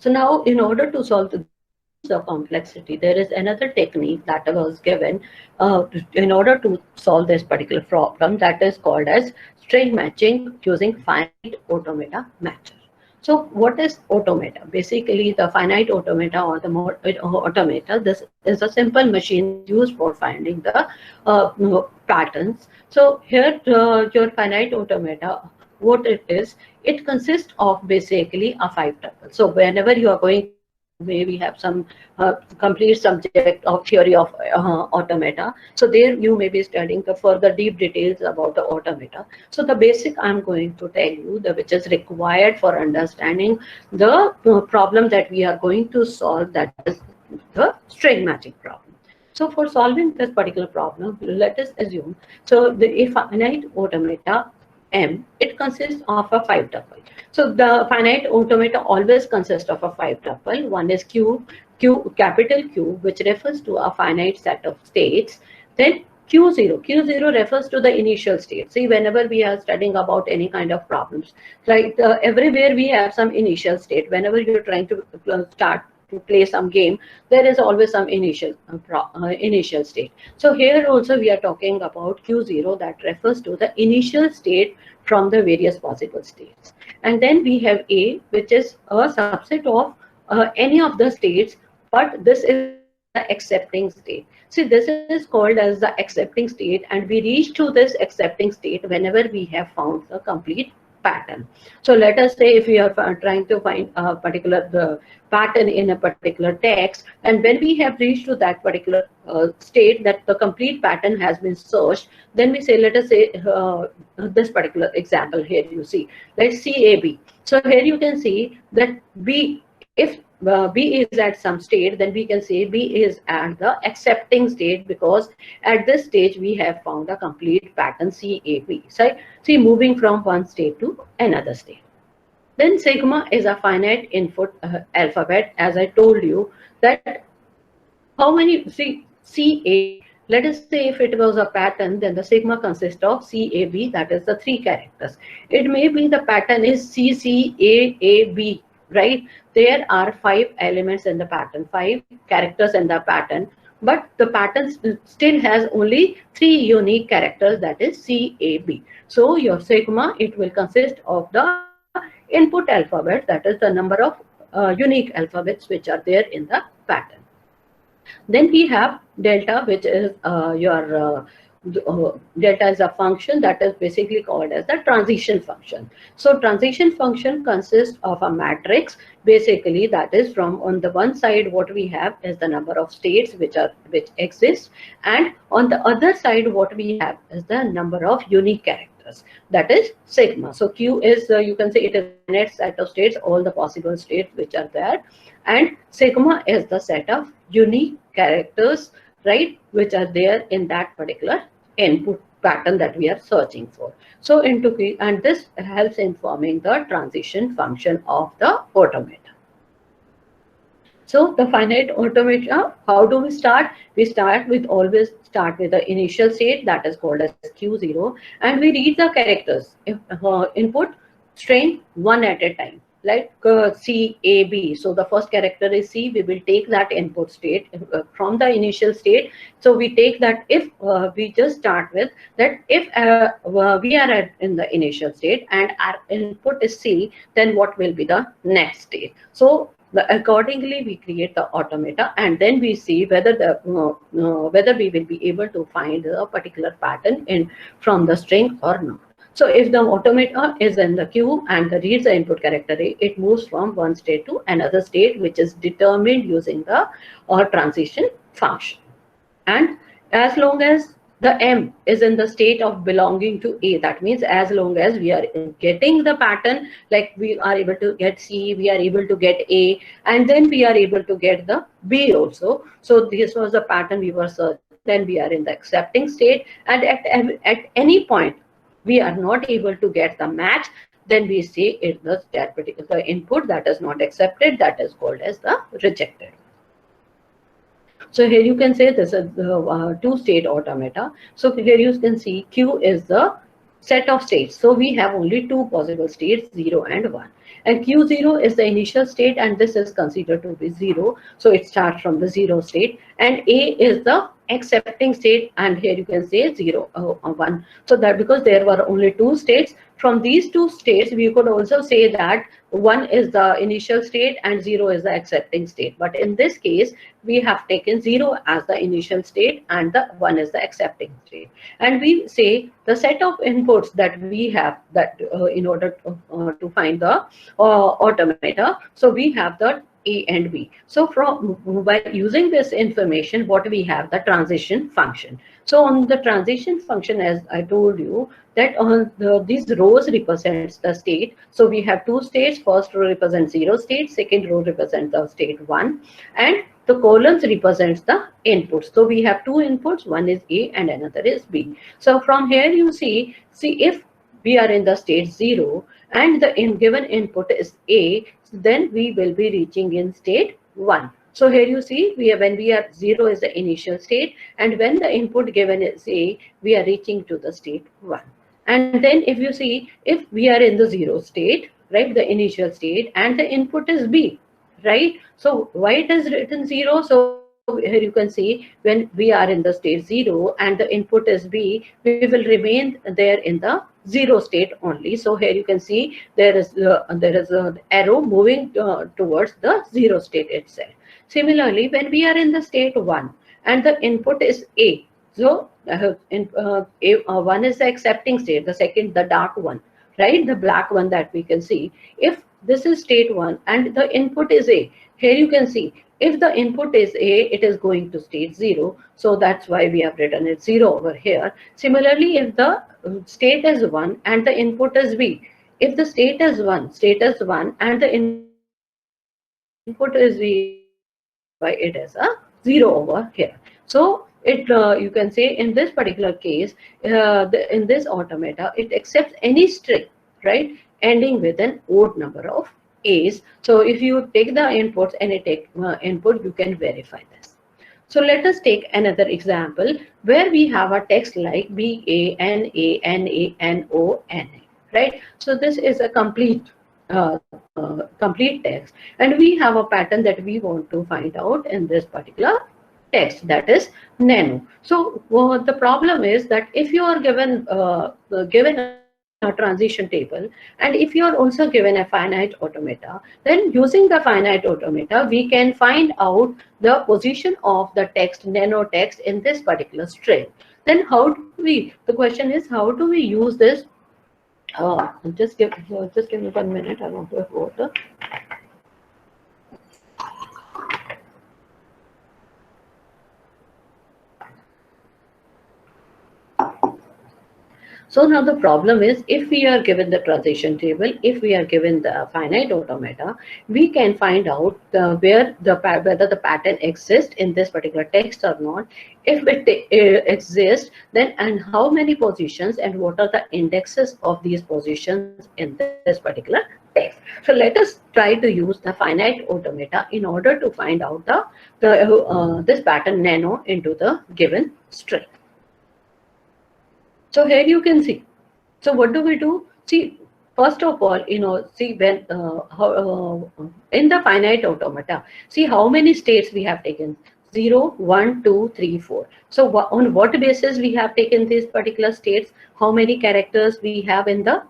So now in order to solve the complexity, there is another technique that was given in order to solve this particular problem, that is called as string matching using finite automata matcher. So what is automata? Basically, the finite automata or the automata, this is a simple machine that is used for finding the patterns. So here your finite automata, what it is, it consists of basically a 5 tuple. So whenever you are going to maybe have some complete subject of theory of automata, so there you may be studying the further deep details about the automata. So the basic I'm going to tell you, the which is required for understanding the problem that we are going to solve, that is the string matching problem. So for solving this particular problem, let us assume, so the finite automata M, it consists of a 5 tuple. So the finite automata always consists of a 5 tuple. One is capital Q, which refers to a finite set of states. Then Q0 refers to the initial state. See, whenever we are studying about any kind of problems, like everywhere we have some initial state. Whenever you're trying to start to play some game, there is always some initial state. So here also we are talking about Q0, that refers to the initial state from the various possible states. And then we have A, which is a subset of any of the states, but this is called as the accepting state. See, this is called as the accepting state, and we reach to this accepting state whenever we have found the complete pattern. So let us say if we are trying to find a particular pattern in a particular text, and when we have reached to that particular state that the complete pattern has been searched, then we say, let us say this particular example here, you see, let's see AB. So here you can see that B, if B is at some state, then we can say B is at the accepting state, because at this stage we have found a complete pattern CAB. So see, moving from one state to another state. Then sigma is a finite input alphabet, as I told you that how many, see, CA, let us say if it was a pattern, then the sigma consists of CAB, that is the 3 characters. It may be the pattern is CCAAB, right? There are 5 elements in the pattern, 5 characters in the pattern, but the pattern still has only 3 unique characters, that is CAB. So your sigma, it will consist of the input alphabet, that is the number of unique alphabets which are there in the pattern. Then we have delta, which is delta is a function that is basically called as the transition function. So transition function consists of a matrix, basically, that is from on the one side what we have is the number of states which exist, and on the other side what we have is the number of unique characters, that is sigma. So Q is you can say it is a finite set of states, all the possible states which are there, and sigma is the set of unique characters, right, which are there in that particular input pattern that we are searching for. So and this helps in forming the transition function of the automata. So the finite automata, how do we start? We always start with the initial state, that is called as Q0, and we read the characters, input string one at a time, like C, A, B. So the first character is C. We will take that input state from the initial state. So we take that, if we just start with that, if we are in the initial state and our input is C, then what will be the next state? So accordingly we create the automata, and then we see whether whether we will be able to find a particular pattern from the string or not. So if the automata is in the queue and reads the input character A, it moves from one state to another state, which is determined using the transition function. And as long as the M is in the state of belonging to A, that means as long as we are getting the pattern, like we are able to get C, we are able to get A, and then we are able to get the B also. So this was the pattern we were searching. Then we are in the accepting state, and at any point we are not able to get the match, then we say it was the input that is not accepted, that is called as the rejected. So here you can say this is the two-state automata. So here you can see Q is the set of states. So we have only 2 possible states, 0 and 1. and Q0 is the initial state, and this is considered to be 0. So it starts from the 0 state, and A is the accepting state, and here you can say 0 or 1. So that because there were only two states, from these two states we could also say that 1 is the initial state and 0 is the accepting state. But in this case, we have taken 0 as the initial state and the 1 is the accepting state. And we say the set of inputs that we have that in order to find the automata. So we have the A and B. So from by using this information, what we have, the transition function. So on the transition function, as I told you, that these rows represents the state. So we have two states. First row represents 0 state, second row represents the state 1, and the columns represents the inputs. So we have two inputs, one is A and another is B. So from here you see if we are in the state 0 and the given input is A, then we will be reaching in state 1. So here you see when we are 0 is the initial state, and when the input given is A, we are reaching to the state 1. And then if you see, if we are in the 0 state, right, the initial state, and the input is B, right? So why it is written 0? So here you can see when we are in the state 0 and the input is B, we will remain there in the 0 state only. So here you can see there is an arrow moving towards the 0 state itself. Similarly, when we are in the state 1 and the input is A, so one is the accepting state, the second, the dark one, right, the black one that we can see. If this is state 1 and the input is A, here you can see if the input is A, it is going to state 0. So that's why we have written it 0 over here. Similarly, if the state is 1 and the input is B, if the state is 1 and the input is B, then that's why it is a 0 over here. So it you can say in this particular case, in this automata, it accepts any string, right, ending with an odd number of A's. So if you take the inputs, any input, you can verify this. So let us take another example where we have a text like BANANANO, right? So this is a complete text, and we have a pattern that we want to find out in this particular text, that is nano. So the problem is that if you are given a transition table, and if you are also given a finite automata, then using the finite automata we can find out the position of the text, nano text, in this particular string. Then how do we, the question is, how do we use this? Just give me 1 minute, I want to have water. So now the problem is, if we are given the transition table, if we are given the finite automata, we can find out whether the pattern exists in this particular text or not. If it exists, then and how many positions and what are the indexes of these positions in this particular text. So let us try to use the finite automata in order to find out this pattern nano into the given string. So here you can see. So what do we do? See, first of all, see when in the finite automata, see how many states we have taken. 0, 1, 2, 3, 4. So on what basis we have taken these particular states? How many characters we have in the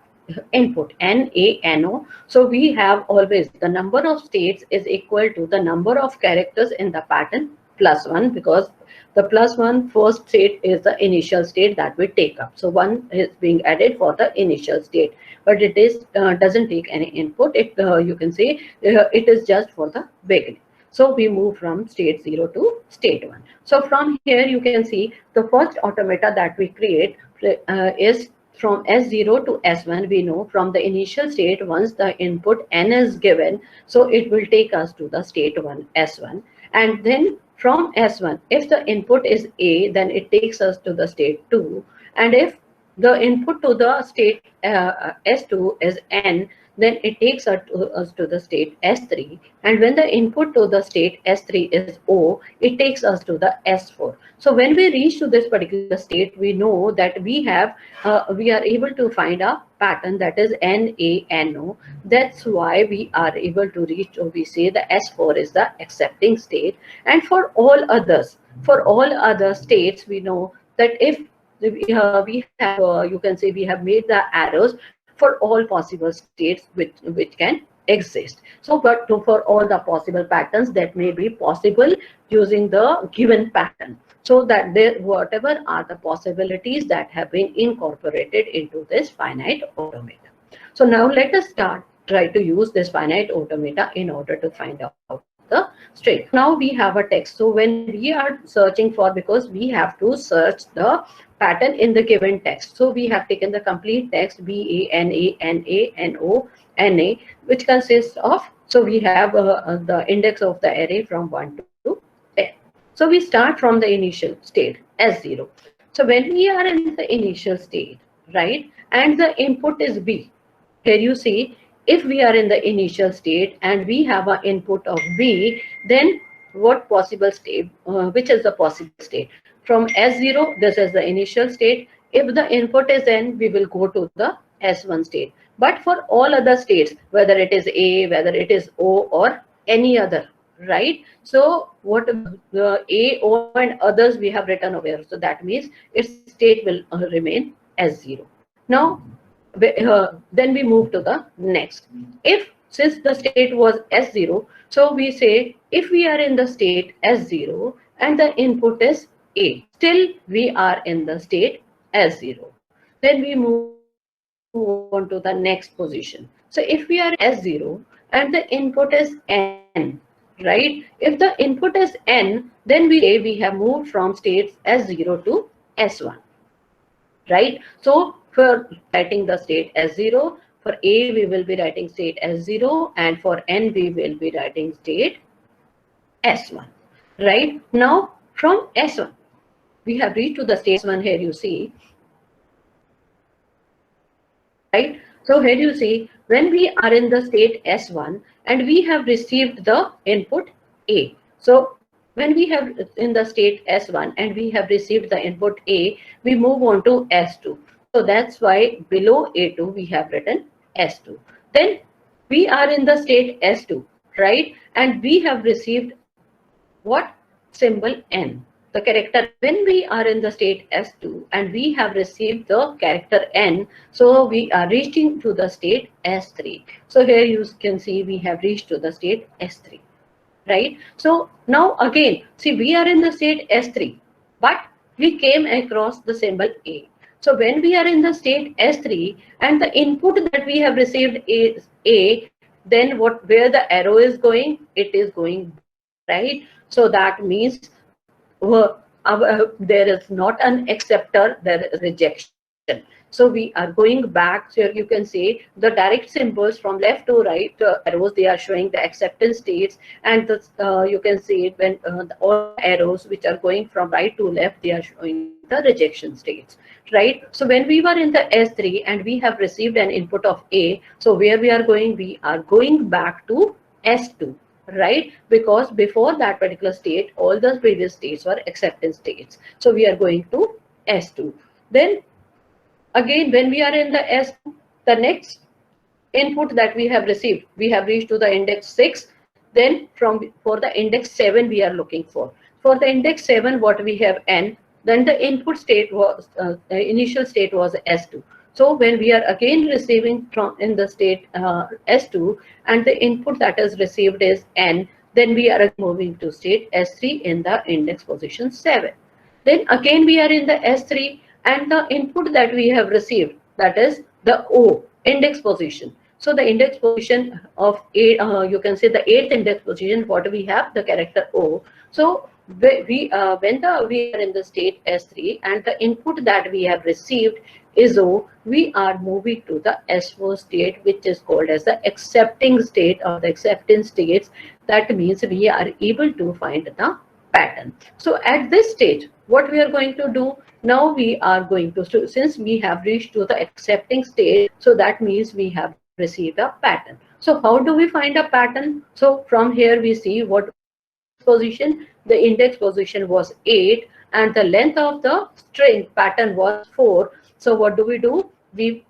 input? NaNo. So we have always the number of states is equal to the number of characters in the pattern plus 1, because the plus 1 first state is the initial state that we take up. So 1 is being added for the initial state, but it is doesn't take any input. It you can say it is just for the beginning. So we move from state 0 to state 1. So from here you can see the first automata that we create is from S0 to S1. We know from the initial state, once the input n is given, so it will take us to the state 1 S1, and then from S1, if the input is A, then it takes us to the state 2, and if the input to the state S2 is N, then it takes us to the state S3. And when the input to the state S3 is O, it takes us to the S4. So when we reach to this particular state, we know that we are able to find a pattern that is NaNO. That's why we are able to reach, or we say the S4 is the accepting state. And for all other states, we know that if we have, you can say, we have made the arrows for all possible states which can exist. So, but for all the possible patterns that may be possible using the given pattern, so that there whatever are the possibilities that have been incorporated into this finite automata. So now let us try to use this finite automata in order to find out the string. Now we have a text. So when we are searching for, because we have to search the pattern in the given text. So we have taken the complete text BANANANO, which consists of, so we have the index of the array from 1 to 10. So we start from the initial state S0. So when we are in the initial state, right, and the input is B, here you see, if we are in the initial state and we have an input of B, then what possible state, which is the possible state? From S0, this is the initial state. If the input is N, we will go to the S1 state. But for all other states, whether it is A, whether it is O, or any other, right? So what the A, O, and others we have written over here. So that means its state will remain S0. Now, then we move to the next. If, since the state was S0, so we say if we are in the state S0 and the input is A, still we are in the state S0. Then we move on to the next position. So if we are in S0 and the input is N, right? If the input is N, then we say we have moved from states S0 to S1. Right? So for writing the state S0, for A we will be writing state S0, and for N we will be writing state S1. Right? Now from S1, we have reached to the state S1. Here you see, right? So here you see, when we are in the state S1 and we have received the input A. So when we have in the state S1 and we have received the input A, we move on to S2. So that's why below A2 we have written S2. Then we are in the state S2, right? And we have received what? Symbol N, the character. When we are in the state S2 and we have received the character N, so we are reaching to the state S3. So here you can see we have reached to the state S3, right? So now again, see, we are in the state S3, but we came across the symbol A. So when we are in the state S3 and the input that we have received is A, then where the arrow is going? It is going back, right? So that means there is not an acceptor, there is rejection. So we are going back. So you can see the direct symbols from left to right, arrows, they are showing the acceptance states, and you can see it when all the arrows which are going from right to left, they are showing the rejection states, right? So when we were in the S3 and we have received an input of A, so where we are going? We are going back to S2, right? Because before that particular state, all the previous states were acceptance states. So we are going to S2. Then again, when we are in the S2, the next input that we have received, we have reached to the index 6. Then for the index 7 we are looking for. For the index 7, what we have N, then the input state was, the initial state was S2. So when we are again receiving from in the state S2 and the input that is received is N, then we are moving to state S3 in the index position 7. Then again we are in the S3 and the input that we have received, that is the O, index position. So the index position of 8, you can say the 8th index position, what we have? The character O. So when we are in the state S3 and the input that we have received is O, we are moving to the S4 state, which is called as the accepting state or the acceptance states. That means we are able to find the pattern. So at this stage, what we are going to do? Now we are going to, since we have reached to the accepting state, so that means we have received a pattern. So how do we find a pattern? So from here we see what was the index position. The index position was 8 and the length of the string pattern was 4. So what do? We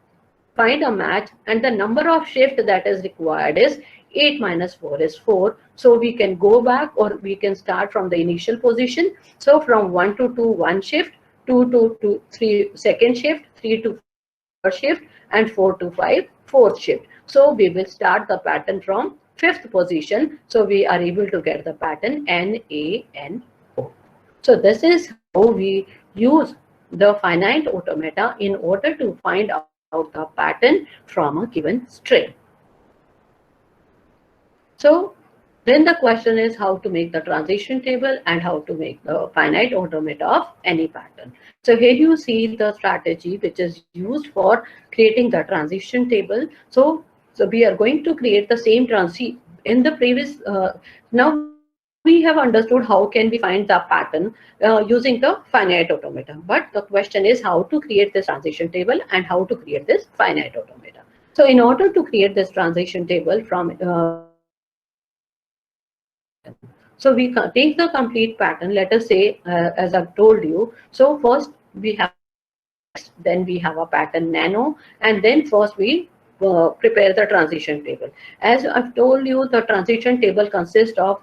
find a match and the number of shift that is required is 8 minus 4 is 4. So we can go back or we can start from the initial position. So from 1 to 2 1 shift, 2 to 2 3 second shift, 3 to 4 third shift, and 4 to 5 fourth shift. So we will start the pattern from fifth position. So we are able to get the pattern NaNO. So this is how we use the finite automata in order to find out the pattern from a given string. So then the question is how to make the transition table and how to make the finite automata of any pattern. So here you see the strategy which is used for creating the transition table. So we are going to create the same transition in the previous. Now we have understood how can we find the pattern using the finite automata. But the question is how to create this transition table and how to create this finite automata. So in order to create this transition table from we have to create the complete pattern. So we take the complete pattern. Let us say, as I've told you. So first we have a pattern text, then we have a pattern nano, and then first we prepare the transition table. As I've told you, the transition table consists of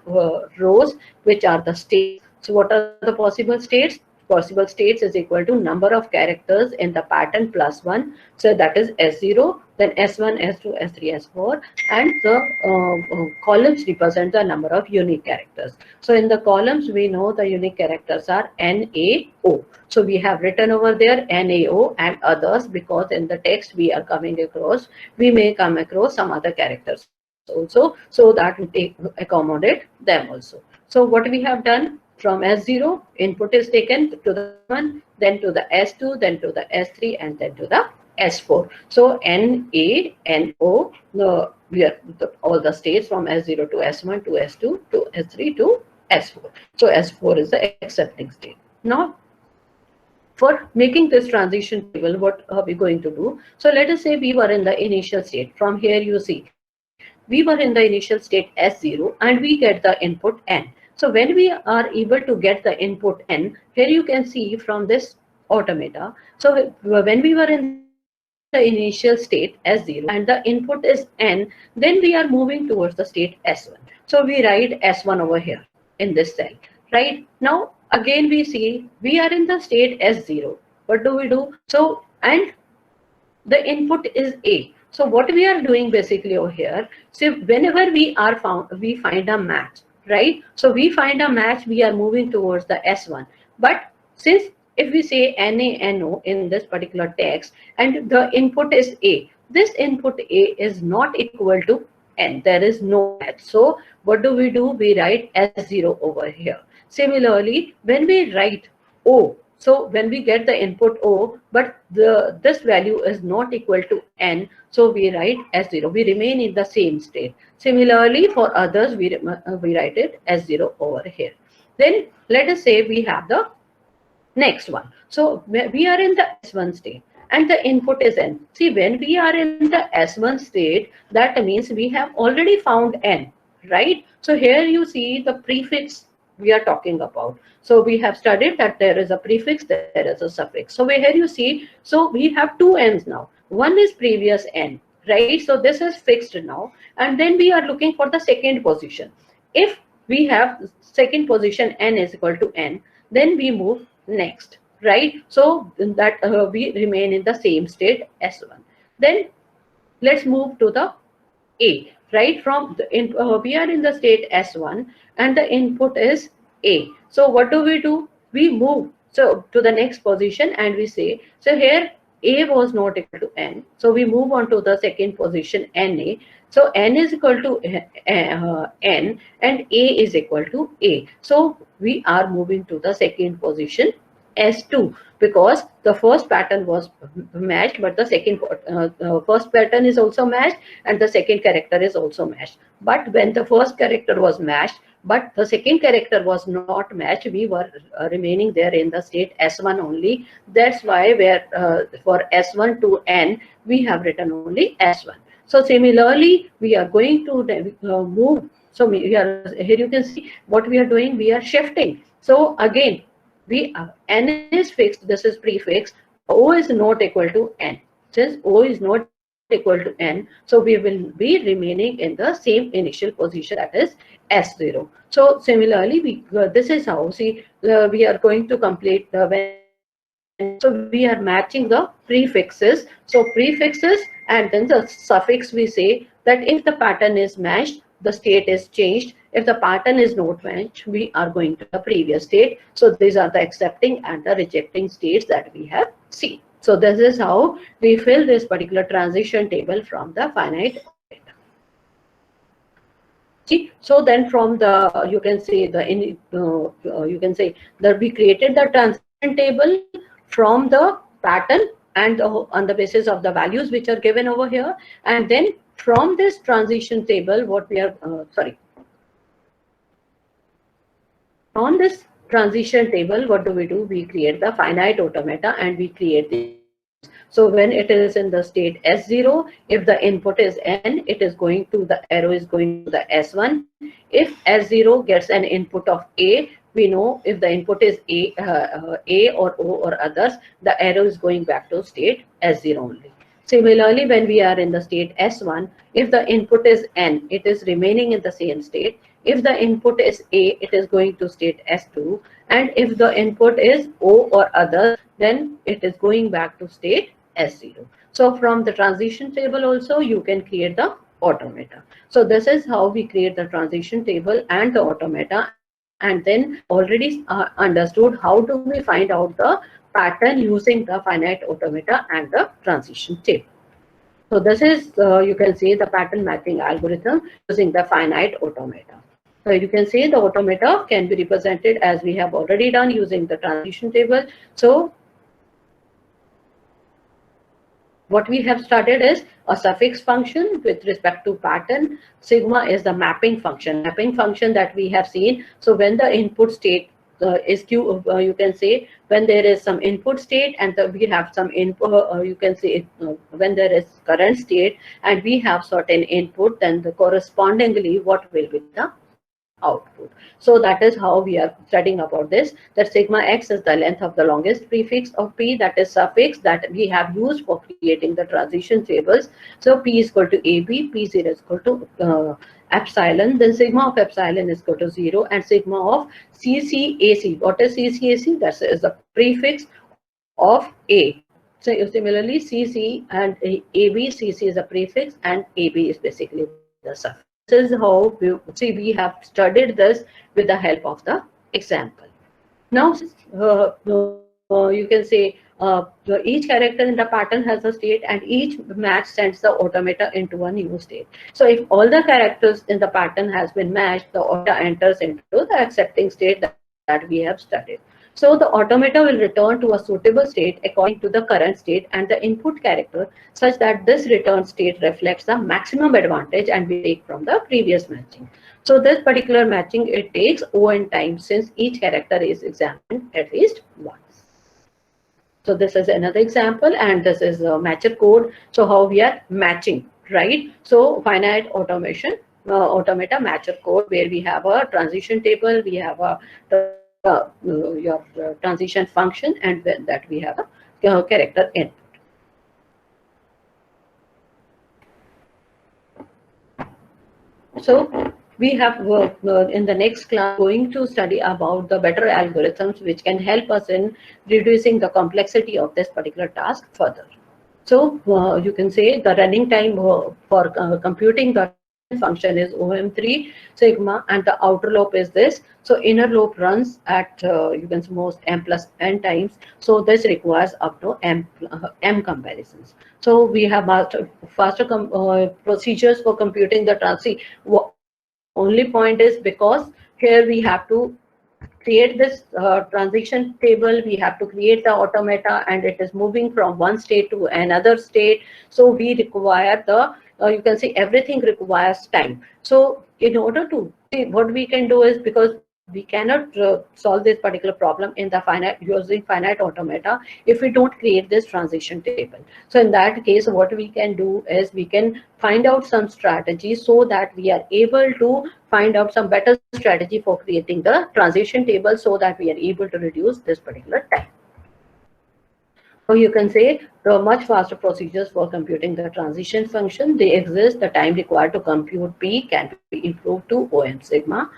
rows, which are the states. So what are the possible states? Possible states is equal to number of characters in the pattern plus 1. So that is S0, then S1, S2, S3, S4, and the columns represent the number of unique characters. So in the columns, we know the unique characters are NAO. So we have written over there NAO and others because in the text we are coming across, we may come across some other characters also. So that we accommodate them also. So what we have done, from S0, input is taken to the S1, then to the S2, then to the S3, and then to the S4. So NANO, all the states from S0 to S1 to S2 to S3 to S4. So S4 is the accepting state. Now, for making this transition table, what are we going to do? So let us say we were in the initial state. From here you see, we were in the initial state S0 and we get the input N. So when we are able to get the input N, here you can see from this automata. So when we were in the initial state S0 and the input is N, then we are moving towards the state S1. So we write S1 over here in this cell, right? Now again we see we are in the state S0. What do? So and the input is A. So what we are doing basically over here, so whenever we find a match, right? So we find a match, we are moving towards the S1. But since if we say NaNO in this particular text and the input is A, this input A is not equal to N. There is no match. So what do? We write S0 over here. Similarly, when we write O, so when we get the input O, but this value is not equal to N, so we write S0. We remain in the same state. Similarly, for others, we write it S0 over here. Then let us say we have the next one. So we are in the S1 state and the input is N. See, when we are in the S1 state, that means we have already found N, right? So here you see the prefix we are talking about. So we have studied that there is a prefix, there is a suffix. So here you see, so we have two N's now. One is previous N, right? So this is fixed now. And then we are looking for the second position. If we have second position N is equal to N, then we move next, right? So that we remain in the same state S1. Then let's move to the A, right? From we are in the state S1 and the input is A. So what do? We move so to the next position and we say, so here A was not equal to N. So we move on to the second position NA. So N is equal to N and A is equal to A. So we are moving to the second position S2 because the first pattern was matched, but the first pattern is also matched and the second character is also matched. But when the first character was matched, but the second character was not matched, we were remaining there in the state S1 only. That's why for S1 to N, we have written only S1. So similarly, we are going to move. So we are here. You can see what we are doing. We are shifting. So again, n is fixed. This is prefix. O is not equal to n. Since O is not equal to n, so we will be remaining in the same initial position, that is S0. So similarly, this is how, see, we are going to complete when we are matching. So we are matching the prefixes. So prefixes and then the suffix, we say that if the pattern is matched, the state is changed. If the pattern is not matched, we are going to the previous state. So these are the accepting and the rejecting states that we have seen. So this is how we fill this particular transition table from the finite automata. See, so then from the, you can say the you can say that we created the transition table from the pattern and on the basis of the values which are given over here, and then from this transition table, what we are on this transition table, what do? We create the finite automata and we create the inputs. So when it is in the state S0, if the input is N, it is going to, the arrow is going to the S1. If S0 gets an input of A, we know if the input is A or O or others, the arrow is going back to state S0 only. Similarly, when we are in the state S1, if the input is N, it is remaining in the same state. If the input is A, it is going to state S2. And if the input is O or others, then it is going back to state S0. So from the transition table also, you can create the automata. So this is how we create the transition table and the automata. And then we already understood how do we find out the pattern using the finite automata and the transition table. So this is, you can see the pattern matching algorithm using the finite automata. So you can see the automata can be represented as we have already done using the transition table. So what we have started is a suffix function with respect to pattern. Sigma is the mapping function that we have seen. So when the input state is Q, you can say when there is some input state and we have some input, you can say when there is current state and we have certain input, then the correspondingly what will be the output. So that is how we are studying about this, that sigma x is the length of the longest prefix of P, that is suffix that we have used for creating the transition tables. So P is equal to AB, P0 is equal to epsilon, then sigma of epsilon is equal to 0, and sigma of CCAC. What is CCAC? That is the prefix of A. So similarly, CC and AB, CC is a prefix and AB is basically the suffix. So this is how we see, we have studied this with the help of the example. Now, you can say each character in the pattern has a state and each match sends the automata into a new state. So if all the characters in the pattern has been matched, the automata enters into the accepting state that we have studied. So the automata will return to a suitable state according to the current state and the input character, such that this return state reflects the maximum advantage and we take from the previous matching. So this particular matching, it takes O(n) times since each character is examined at least once. So this is another example and this is a matcher code. So how we are matching, right? So finite automata matcher code, where we have a transition table, we have a your transition function, and then that we have a character input. So we have in the next class going to study about the better algorithms which can help us in reducing the complexity of this particular task further. So you can say the running time for computing the transition function is OM3 sigma, and the outer loop is this. So inner loop runs at you can say most m plus n times. So this requires up to m comparisons. So we have faster procedures for computing the transi. The only point is because here we have to create this transition table, we have to create the automata, and it is moving from one state to another state. So we require the, you can see everything requires time. So in order to see, what we can do is, because we cannot solve this particular problem in the finite using finite automata if we don't create this transition table. So in that case, what we can do is we can find out some strategies so that we are able to find out some better strategy for creating the transition table so that we are able to reduce this particular time. So you can say the much faster procedures for computing the transition function, they exist. The time required to compute P can be improved to O m sigma.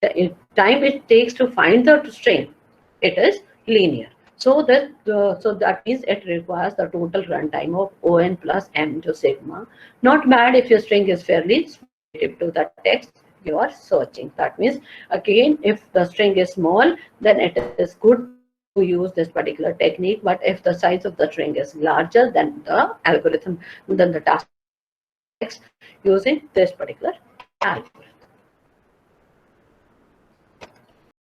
The time it takes to find the string, it is linear. So that means it requires the total runtime of On plus m into sigma. Not bad if your string is fairly relative to the text you are searching. That means again, if the string is small, then it is good to use this particular technique. But if the size of the string is larger, then the algorithm, then the task force will fix the text using this particular algorithm.